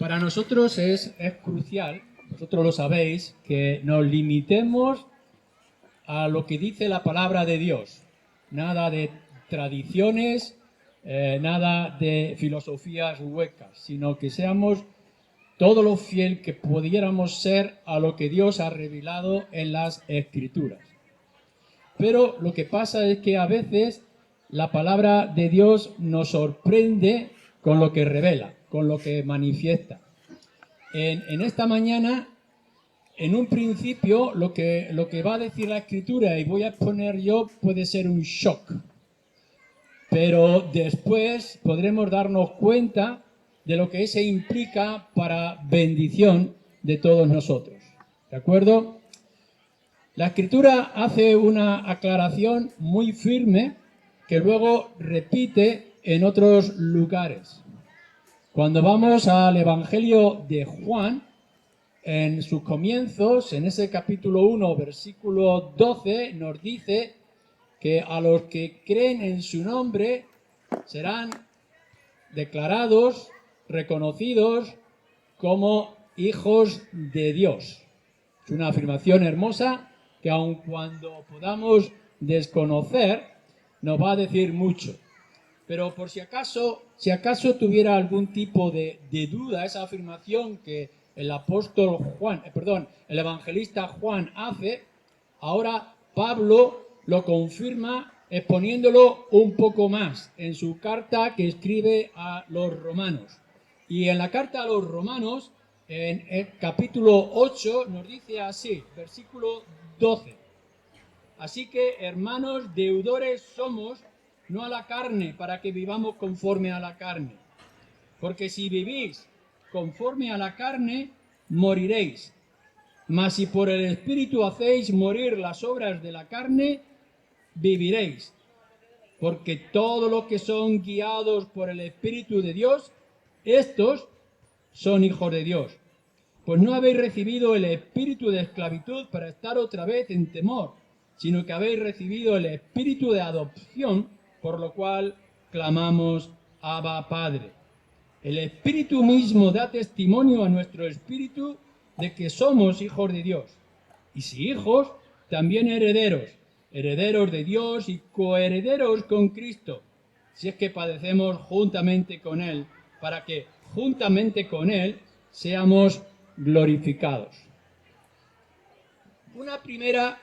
Para nosotros es crucial, vosotros lo sabéis, que nos limitemos a lo que dice la palabra de Dios. Nada de tradiciones, nada de filosofías huecas, sino que seamos todo lo fiel que pudiéramos ser a lo que Dios ha revelado en las Escrituras. Pero lo que pasa es que a veces la palabra de Dios nos sorprende con lo que revela, con lo que manifiesta. En esta mañana, en un principio, lo que va a decir la Escritura y voy a exponer yo puede ser un shock. Pero después podremos darnos cuenta de lo que eso implica para bendición de todos nosotros. ¿De acuerdo? La Escritura hace una aclaración muy firme que luego repite en otros lugares. Cuando vamos al Evangelio de Juan, en sus comienzos, en ese capítulo 1, versículo 12, nos dice que a los que creen en su nombre serán declarados, reconocidos como hijos de Dios. Es una afirmación hermosa que aun cuando podamos desconocer, nos va a decir mucho. Pero por si acaso tuviera algún tipo de duda esa afirmación que el evangelista Juan hace, ahora Pablo lo confirma exponiéndolo un poco más en su carta que escribe a los romanos. Y en la carta a los romanos, en el capítulo 8, nos dice así, versículo 12. Así que, hermanos, deudores somos, no a la carne, para que vivamos conforme a la carne. Porque si vivís conforme a la carne, moriréis. Mas si por el Espíritu hacéis morir las obras de la carne, viviréis. Porque todos los que son guiados por el Espíritu de Dios, estos son hijos de Dios. Pues no habéis recibido el espíritu de esclavitud para estar otra vez en temor, sino que habéis recibido el espíritu de adopción, por lo cual clamamos Abba Padre. El Espíritu mismo da testimonio a nuestro espíritu de que somos hijos de Dios. Y si hijos, también herederos, herederos de Dios y coherederos con Cristo, si es que padecemos juntamente con Él, para que juntamente con Él seamos glorificados. Una primera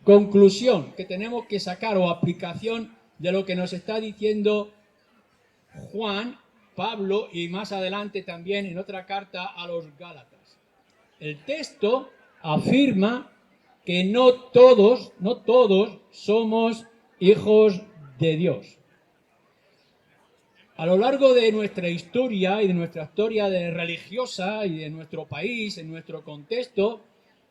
conclusión que tenemos que sacar o aplicación de lo que nos está diciendo Juan, Pablo y más adelante también en otra carta a los Gálatas. El texto afirma que no todos somos hijos de Dios. A lo largo de nuestra historia y de nuestra historia religiosa y de nuestro país, en nuestro contexto,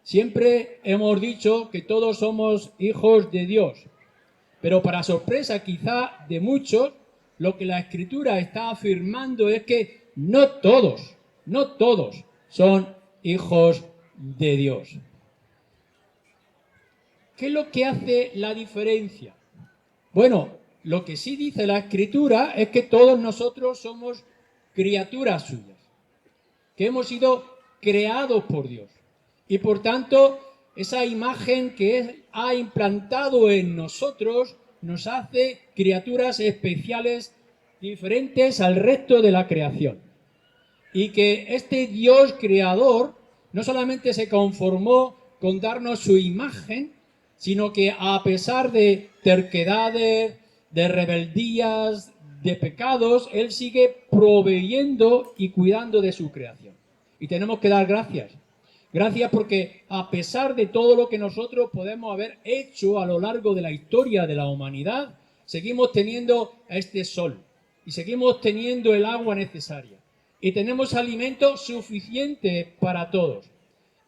siempre hemos dicho que todos somos hijos de Dios. Pero para sorpresa quizá de muchos, lo que la Escritura está afirmando es que no todos son hijos de Dios. ¿Qué es lo que hace la diferencia? Bueno, lo que sí dice la Escritura es que todos nosotros somos criaturas suyas, que hemos sido creados por Dios. Y por tanto, esa imagen que Él ha implantado en nosotros nos hace criaturas especiales diferentes al resto de la creación. Y que este Dios creador no solamente se conformó con darnos su imagen, sino que a pesar de terquedades, de rebeldías, de pecados, Él sigue proveyendo y cuidando de su creación. Y tenemos que dar gracias. Gracias porque a pesar de todo lo que nosotros podemos haber hecho a lo largo de la historia de la humanidad, seguimos teniendo este sol y seguimos teniendo el agua necesaria y tenemos alimento suficiente para todos.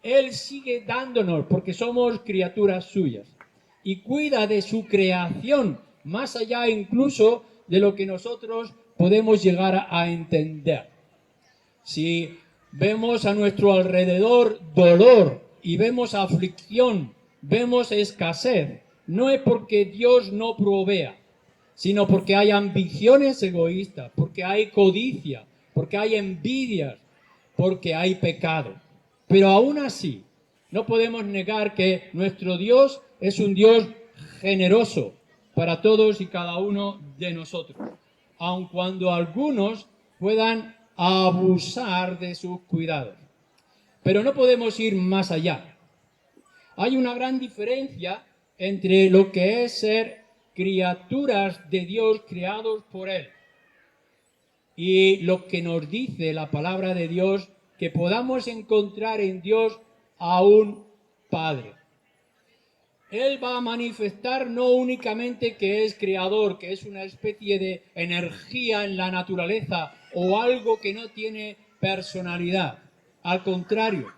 Él sigue dándonos porque somos criaturas suyas y cuida de su creación más allá incluso de lo que nosotros podemos llegar a entender. Si vemos a nuestro alrededor dolor y vemos aflicción, vemos escasez, no es porque Dios no provea, sino porque hay ambiciones egoístas, porque hay codicia, porque hay envidias, porque hay pecado. Pero aún así, no podemos negar que nuestro Dios es un Dios generoso para todos y cada uno de nosotros, aun cuando algunos puedan abusar de sus cuidados. Pero no podemos ir más allá. Hay una gran diferencia entre lo que es ser criaturas de Dios creados por Él y lo que nos dice la palabra de Dios, que podamos encontrar en Dios a un Padre. Él va a manifestar no únicamente que es creador, que es una especie de energía en la naturaleza o algo que no tiene personalidad. Al contrario,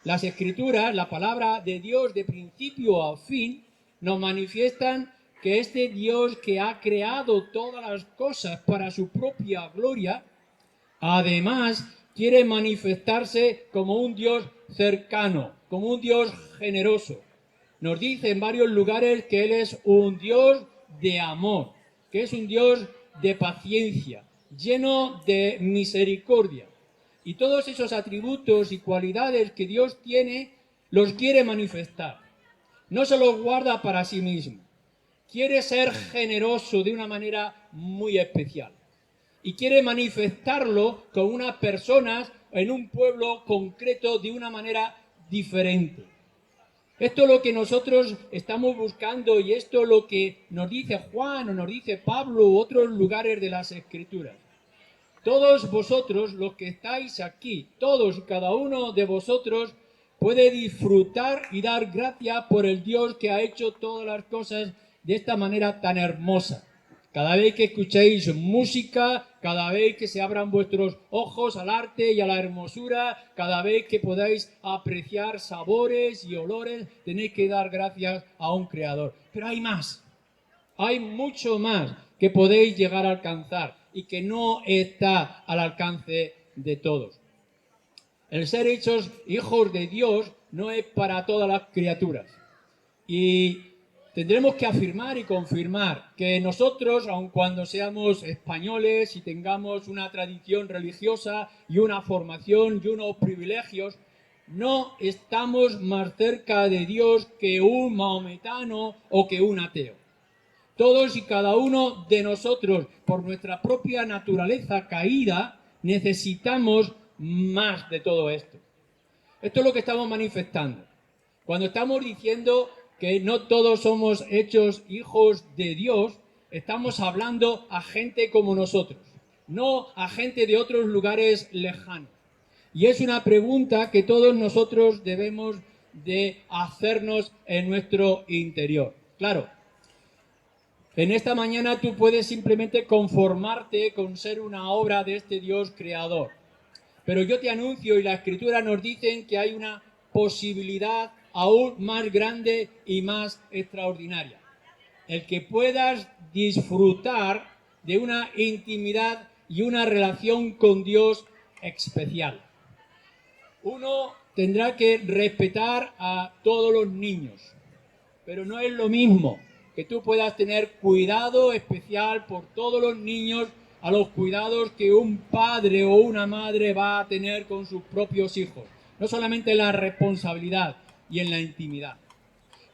las Escrituras, la palabra de Dios de principio a fin, nos manifiestan que este Dios que ha creado todas las cosas para su propia gloria, además quiere manifestarse como un Dios cercano, como un Dios generoso. Nos dice en varios lugares que Él es un Dios de amor, que es un Dios de paciencia, lleno de misericordia. Y todos esos atributos y cualidades que Dios tiene, los quiere manifestar. No se los guarda para sí mismo. Quiere ser generoso de una manera muy especial. Y quiere manifestarlo con unas personas en un pueblo concreto de una manera diferente. Esto es lo que nosotros estamos buscando y esto es lo que nos dice Juan o nos dice Pablo u otros lugares de las Escrituras. Todos vosotros, los que estáis aquí, todos y cada uno de vosotros puede disfrutar y dar gracias por el Dios que ha hecho todas las cosas de esta manera tan hermosa. Cada vez que escuchéis música, cada vez que se abran vuestros ojos al arte y a la hermosura, cada vez que podáis apreciar sabores y olores, tenéis que dar gracias a un Creador. Pero hay más, hay mucho más que podéis llegar a alcanzar y que no está al alcance de todos. El ser hechos hijos de Dios no es para todas las criaturas. Y tendremos que afirmar y confirmar que nosotros, aun cuando seamos españoles y tengamos una tradición religiosa y una formación y unos privilegios, no estamos más cerca de Dios que un maometano o que un ateo. Todos y cada uno de nosotros, por nuestra propia naturaleza caída, necesitamos más de todo esto. Esto es lo que estamos manifestando. Cuando estamos diciendo que no todos somos hechos hijos de Dios, estamos hablando a gente como nosotros, no a gente de otros lugares lejanos. Y es una pregunta que todos nosotros debemos de hacernos en nuestro interior. Claro, en esta mañana tú puedes simplemente conformarte con ser una obra de este Dios creador. Pero yo te anuncio, y la Escritura nos dice que hay una posibilidad aún más grande y más extraordinaria. El que puedas disfrutar de una intimidad y una relación con Dios especial. Uno tendrá que respetar a todos los niños, pero no es lo mismo que tú puedas tener cuidado especial por todos los niños a los cuidados que un padre o una madre va a tener con sus propios hijos. No solamente en la responsabilidad y en la intimidad.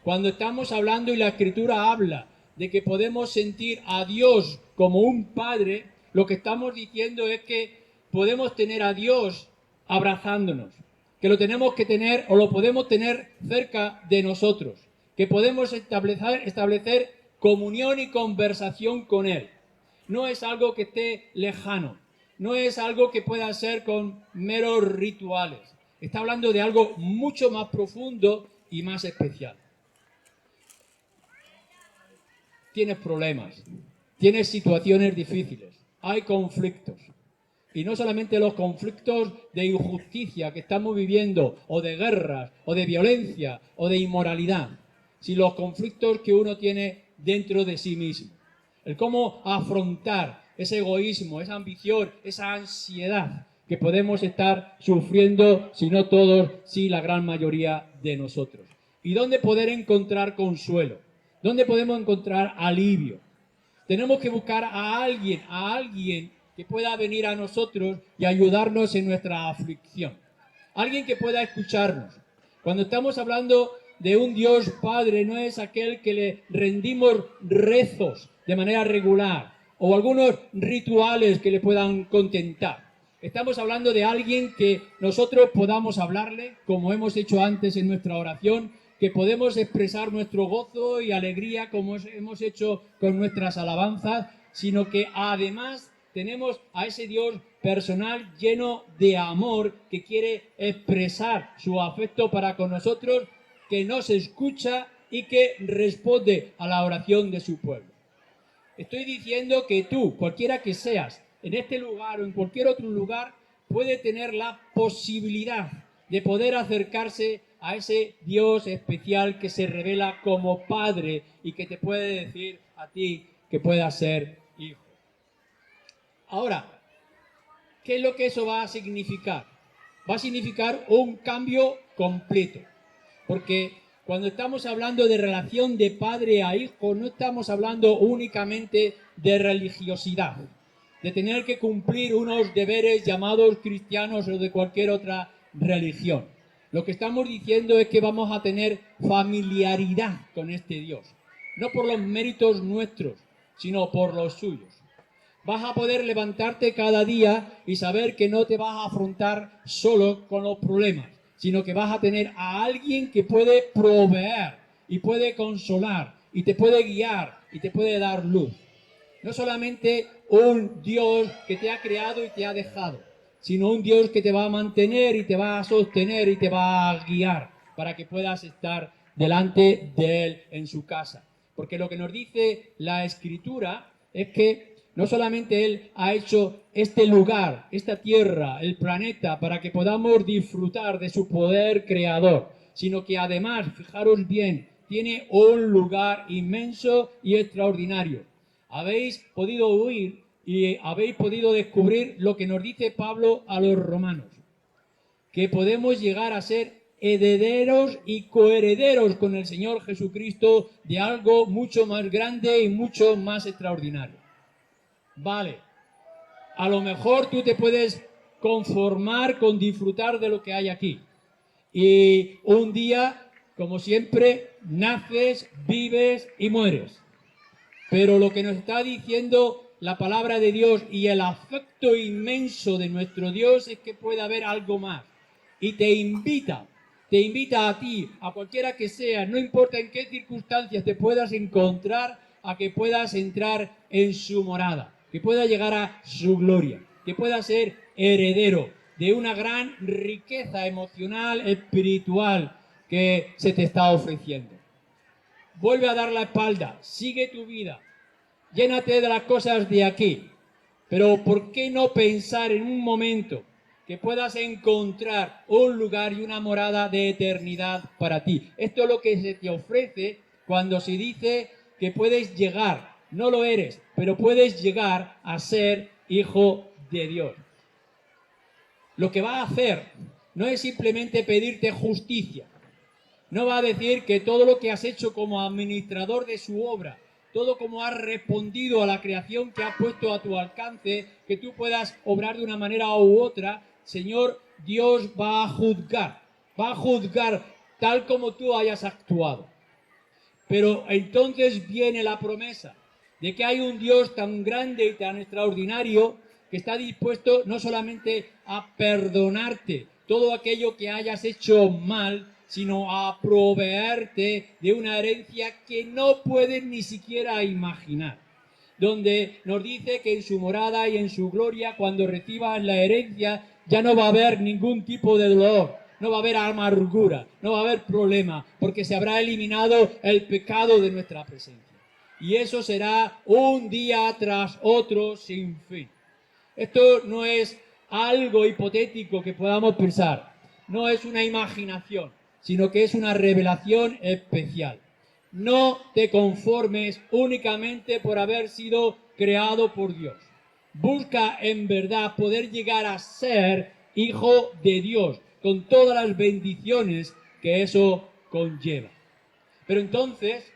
Cuando estamos hablando y la Escritura habla de que podemos sentir a Dios como un padre, lo que estamos diciendo es que podemos tener a Dios abrazándonos, que lo tenemos que tener o lo podemos tener cerca de nosotros, que podemos establecer comunión y conversación con Él. No es algo que esté lejano, no es algo que pueda ser con meros rituales. Está hablando de algo mucho más profundo y más especial. Tienes problemas, tienes situaciones difíciles, hay conflictos. Y no solamente los conflictos de injusticia que estamos viviendo, o de guerras, o de violencia, o de inmoralidad, sino los conflictos que uno tiene dentro de sí mismo. El cómo afrontar ese egoísmo, esa ambición, esa ansiedad que podemos estar sufriendo, si no todos, si la gran mayoría de nosotros. Y dónde poder encontrar consuelo, dónde podemos encontrar alivio. Tenemos que buscar a alguien que pueda venir a nosotros y ayudarnos en nuestra aflicción. Alguien que pueda escucharnos. Cuando estamos hablando de un Dios Padre, no es aquel que le rendimos rezos de manera regular o algunos rituales que le puedan contentar. Estamos hablando de alguien que nosotros podamos hablarle, como hemos hecho antes en nuestra oración, que podemos expresar nuestro gozo y alegría como hemos hecho con nuestras alabanzas, sino que además tenemos a ese Dios personal lleno de amor que quiere expresar su afecto para con nosotros, que nos escucha y que responde a la oración de su pueblo. Estoy diciendo que tú, cualquiera que seas, en este lugar o en cualquier otro lugar, puede tener la posibilidad de poder acercarse a ese Dios especial que se revela como Padre y que te puede decir a ti que puedas ser hijo. Ahora, ¿qué es lo que eso va a significar? Va a significar un cambio completo, porque cuando estamos hablando de relación de padre a hijo, no estamos hablando únicamente de religiosidad, de tener que cumplir unos deberes llamados cristianos o de cualquier otra religión. Lo que estamos diciendo es que vamos a tener familiaridad con este Dios, no por los méritos nuestros, sino por los suyos. Vas a poder levantarte cada día y saber que no te vas a afrontar solo con los problemas, sino que vas a tener a alguien que puede proveer y puede consolar y te puede guiar y te puede dar luz. No solamente un Dios que te ha creado y te ha dejado, sino un Dios que te va a mantener y te va a sostener y te va a guiar para que puedas estar delante de Él en su casa. Porque lo que nos dice la Escritura es que no solamente Él ha hecho este lugar, esta tierra, el planeta, para que podamos disfrutar de su poder creador, sino que además, fijaros bien, tiene un lugar inmenso y extraordinario. Habéis podido oír y habéis podido descubrir lo que nos dice Pablo a los romanos, que podemos llegar a ser herederos y coherederos con el Señor Jesucristo de algo mucho más grande y mucho más extraordinario. Vale, a lo mejor tú te puedes conformar con disfrutar de lo que hay aquí. Y un día, como siempre, naces, vives y mueres. Pero lo que nos está diciendo la palabra de Dios y el afecto inmenso de nuestro Dios es que puede haber algo más. Y te invita a ti, a cualquiera que sea, no importa en qué circunstancias te puedas encontrar, a que puedas entrar en su morada, que pueda llegar a su gloria, que pueda ser heredero de una gran riqueza emocional, espiritual que se te está ofreciendo. Vuelve a dar la espalda, sigue tu vida, llénate de las cosas de aquí, pero ¿por qué no pensar en un momento que puedas encontrar un lugar y una morada de eternidad para ti? Esto es lo que se te ofrece cuando se dice que puedes llegar, no lo eres, pero puedes llegar a ser hijo de Dios. Lo que va a hacer no es simplemente pedirte justicia, no va a decir que todo lo que has hecho como administrador de su obra, todo como has respondido a la creación que ha puesto a tu alcance, que tú puedas obrar de una manera u otra, Señor, Dios va a juzgar tal como tú hayas actuado. Pero entonces viene la promesa de que hay un Dios tan grande y tan extraordinario que está dispuesto no solamente a perdonarte todo aquello que hayas hecho mal, sino a proveerte de una herencia que no puedes ni siquiera imaginar. Donde nos dice que en su morada y en su gloria, cuando recibas la herencia, ya no va a haber ningún tipo de dolor, no va a haber amargura, no va a haber problema, porque se habrá eliminado el pecado de nuestra presencia. Y eso será un día tras otro sin fin. Esto no es algo hipotético que podamos pensar, no es una imaginación, sino que es una revelación especial. No te conformes únicamente por haber sido creado por Dios. Busca en verdad poder llegar a ser hijo de Dios, con todas las bendiciones que eso conlleva. Pero entonces,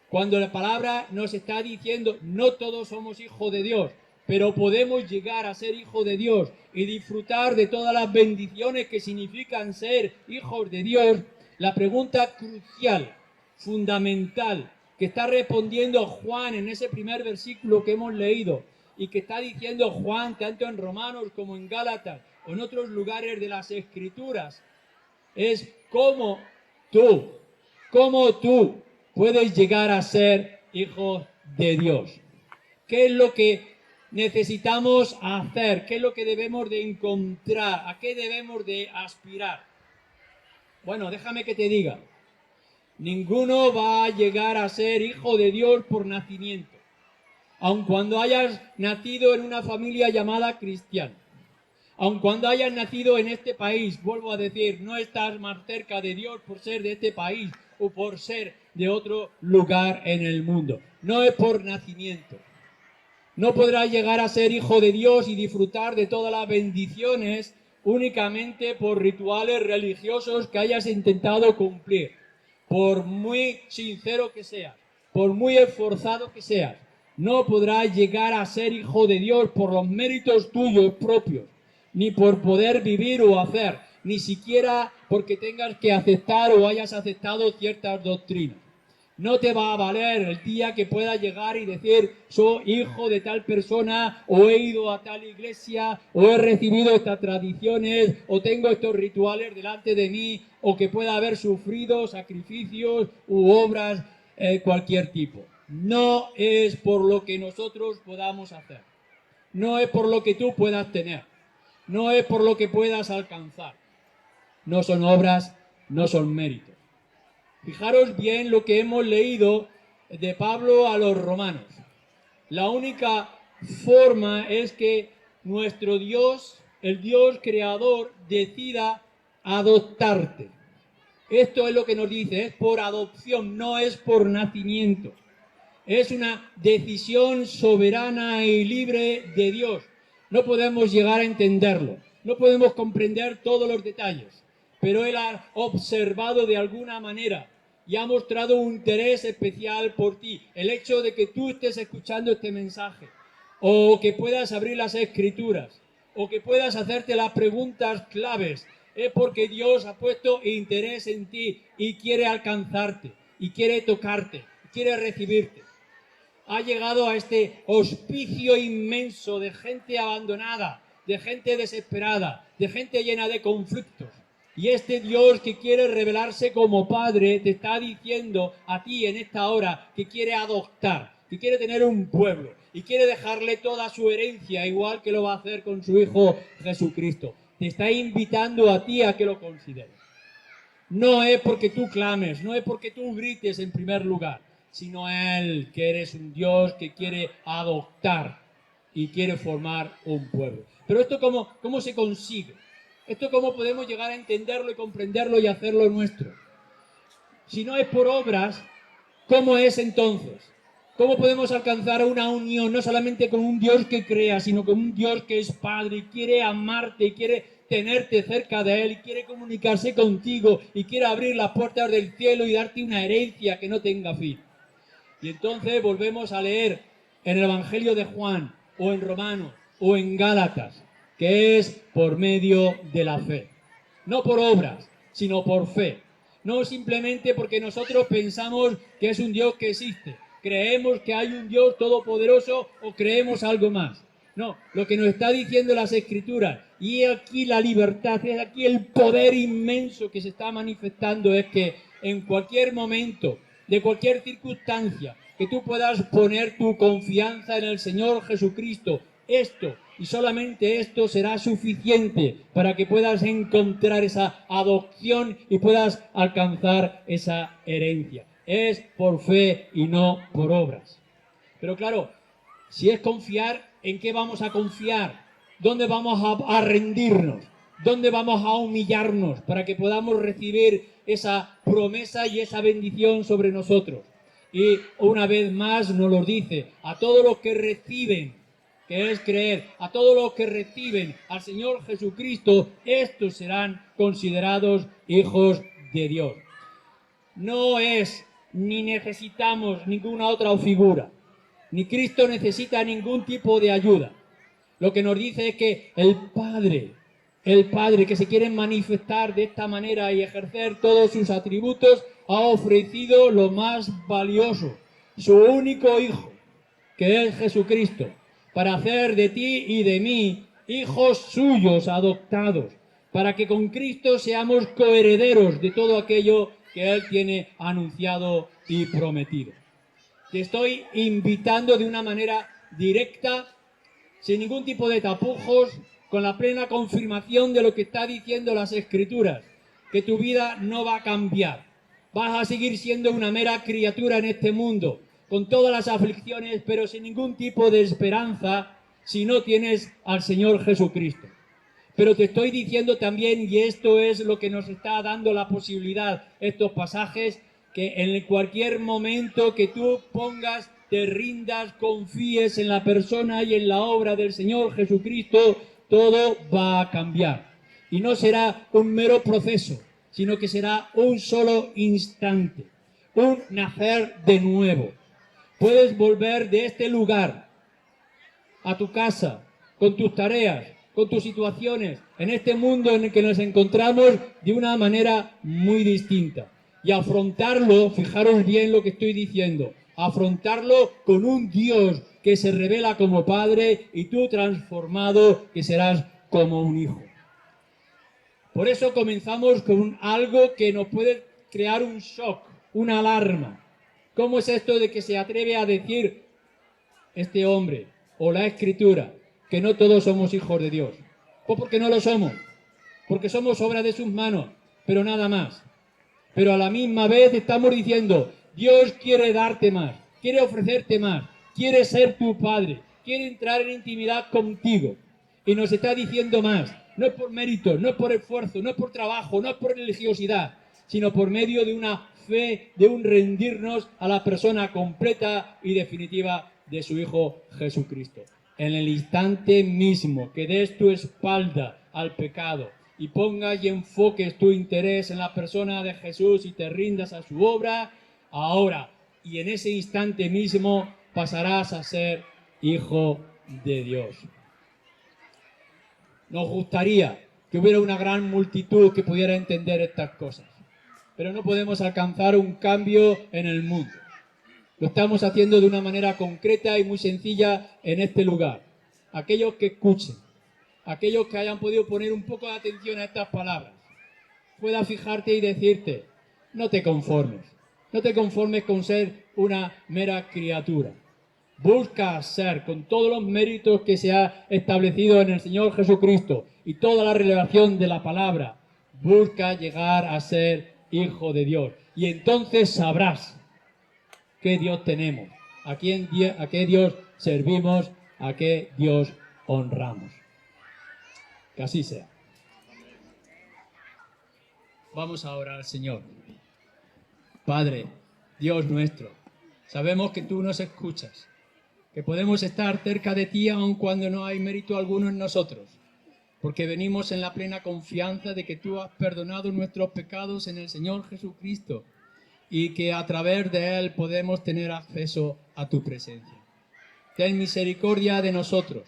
cuando la palabra nos está diciendo no todos somos hijos de Dios, pero podemos llegar a ser hijos de Dios y disfrutar de todas las bendiciones que significan ser hijos de Dios, la pregunta crucial, fundamental, que está respondiendo Juan en ese primer versículo que hemos leído y que está diciendo Juan tanto en Romanos como en Gálatas o en otros lugares de las Escrituras, es cómo tú puedes llegar a ser hijo de Dios. ¿Qué es lo que necesitamos hacer? ¿Qué es lo que debemos de encontrar? ¿A qué debemos de aspirar? Bueno, déjame que te diga. Ninguno va a llegar a ser hijo de Dios por nacimiento, aun cuando hayas nacido en una familia llamada cristiana. Aun cuando hayas nacido en este país, vuelvo a decir, no estás más cerca de Dios por ser de este país o por ser de otro lugar en el mundo. No es por nacimiento. No podrás llegar a ser hijo de Dios y disfrutar de todas las bendiciones únicamente por rituales religiosos que hayas intentado cumplir. Por muy sincero que seas, por muy esforzado que seas, no podrás llegar a ser hijo de Dios por los méritos tuyos propios, ni por poder vivir o hacer, ni siquiera porque tengas que aceptar o hayas aceptado ciertas doctrinas. No te va a valer el día que puedas llegar y decir, soy hijo de tal persona, o he ido a tal iglesia, o he recibido estas tradiciones, o tengo estos rituales delante de mí, o que pueda haber sufrido sacrificios u obras cualquier tipo. No es por lo que nosotros podamos hacer. No es por lo que tú puedas tener. No es por lo que puedas alcanzar. No son obras, no son méritos. Fijaros bien lo que hemos leído de Pablo a los romanos. La única forma es que nuestro Dios, el Dios creador, decida adoptarte. Esto es lo que nos dice, es por adopción, no es por nacimiento. Es una decisión soberana y libre de Dios. No podemos llegar a entenderlo, no podemos comprender todos los detalles, pero Él ha observado de alguna manera y ha mostrado un interés especial por ti. El hecho de que tú estés escuchando este mensaje, o que puedas abrir las Escrituras, o que puedas hacerte las preguntas claves, es porque Dios ha puesto interés en ti y quiere alcanzarte, y quiere tocarte, y quiere recibirte. Ha llegado a este hospicio inmenso de gente abandonada, de gente desesperada, de gente llena de conflictos. Y este Dios que quiere revelarse como Padre te está diciendo a ti en esta hora que quiere adoptar, que quiere tener un pueblo y quiere dejarle toda su herencia, igual que lo va a hacer con su Hijo Jesucristo. Te está invitando a ti a que lo consideres. No es porque tú clames, no es porque tú grites en primer lugar, sino Él, que eres un Dios que quiere adoptar y quiere formar un pueblo. Pero esto ¿cómo se consigue? Esto ¿cómo podemos llegar a entenderlo y comprenderlo y hacerlo nuestro? Si no es por obras, ¿cómo es entonces? ¿Cómo podemos alcanzar una unión no solamente con un Dios que crea, sino con un Dios que es Padre y quiere amarte y quiere tenerte cerca de Él y quiere comunicarse contigo y quiere abrir las puertas del cielo y darte una herencia que no tenga fin? Y entonces volvemos a leer en el Evangelio de Juan o en Romanos o en Gálatas, que es por medio de la fe. No por obras, sino por fe. No simplemente porque nosotros pensamos que es un Dios que existe, creemos que hay un Dios todopoderoso o creemos algo más. No, lo que nos está diciendo las Escrituras, y aquí la libertad, es aquí el poder inmenso que se está manifestando, es que en cualquier momento, de cualquier circunstancia, que tú puedas poner tu confianza en el Señor Jesucristo, esto y solamente esto será suficiente para que puedas encontrar esa adopción y puedas alcanzar esa herencia. Es por fe y no por obras. Pero claro, si es confiar, ¿en qué vamos a confiar? ¿Dónde vamos a rendirnos? ¿Dónde vamos a humillarnos para que podamos recibir esa promesa y esa bendición sobre nosotros? Y una vez más nos lo dice, a todos los que reciben, que es creer, a todos los que reciben al Señor Jesucristo, estos serán considerados hijos de Dios. No es ni necesitamos ninguna otra figura. ni Cristo necesita ningún tipo de ayuda. Lo que nos dice es que el Padre que se quiere manifestar de esta manera y ejercer todos sus atributos, ha ofrecido lo más valioso, su único Hijo, que es Jesucristo, para hacer de ti y de mí hijos suyos adoptados, para que con Cristo seamos coherederos de todo aquello que Él tiene anunciado y prometido. Te estoy invitando de una manera directa, sin ningún tipo de tapujos, con la plena confirmación de lo que está diciendo las Escrituras, que tu vida no va a cambiar. Vas a seguir siendo una mera criatura en este mundo, con todas las aflicciones, pero sin ningún tipo de esperanza si no tienes al Señor Jesucristo. Pero te estoy diciendo también, y esto es lo que nos está dando la posibilidad, estos pasajes, que en cualquier momento que tú pongas, te rindas, confíes en la persona y en la obra del Señor Jesucristo, todo va a cambiar. Y no será un mero proceso, sino que será un solo instante, un nacer de nuevo. Puedes volver de este lugar a tu casa, con tus tareas, con tus situaciones, en este mundo en el que nos encontramos de una manera muy distinta. Y afrontarlo, fijaros bien lo que estoy diciendo, afrontarlo con un Dios que se revela como Padre y tú transformado que serás como un hijo. Por eso comenzamos con algo que nos puede crear un shock, una alarma. ¿Cómo es esto de que se atreve a decir este hombre o la Escritura que no todos somos hijos de Dios? Pues porque no lo somos, porque somos obra de sus manos, pero nada más. Pero a la misma vez estamos diciendo, Dios quiere darte más, quiere ofrecerte más, quiere ser tu Padre, quiere entrar en intimidad contigo. Y nos está diciendo más, no es por mérito, no es por esfuerzo, no es por trabajo, no es por religiosidad, sino por medio de una fe, de un rendirnos a la persona completa y definitiva de su Hijo Jesucristo. En el instante mismo que des tu espalda al pecado y pongas y enfoques tu interés en la persona de Jesús y te rindas a su obra, ahora y en ese instante mismo pasarás a ser hijo de Dios. Nos gustaría que hubiera una gran multitud que pudiera entender estas cosas, pero no podemos alcanzar un cambio en el mundo. Lo estamos haciendo de una manera concreta y muy sencilla en este lugar. Aquellos que escuchen, aquellos que hayan podido poner un poco de atención a estas palabras, pueda fijarte y decirte, no te conformes con ser una mera criatura. Busca ser, con todos los méritos que se ha establecido en el Señor Jesucristo y toda la revelación de la palabra, busca llegar a ser hijo de Dios. Y entonces sabrás qué Dios tenemos, a qué Dios servimos, a qué Dios honramos. Que así sea. Vamos a orar al Señor. Padre, Dios nuestro, sabemos que tú nos escuchas, que podemos estar cerca de ti aun cuando no hay mérito alguno en nosotros, porque venimos en la plena confianza de que tú has perdonado nuestros pecados en el Señor Jesucristo y que a través de Él podemos tener acceso a tu presencia. Ten misericordia de nosotros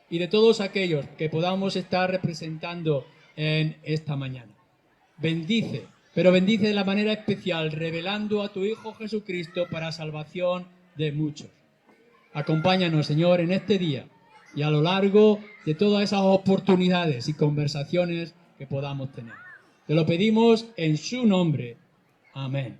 y de todos aquellos que podamos estar representando en esta mañana. Bendice, pero bendice de la manera especial, revelando a tu Hijo Jesucristo para salvación de muchos. Acompáñanos, Señor, en este día y a lo largo de todas esas oportunidades y conversaciones que podamos tener. Te lo pedimos en su nombre. Amén.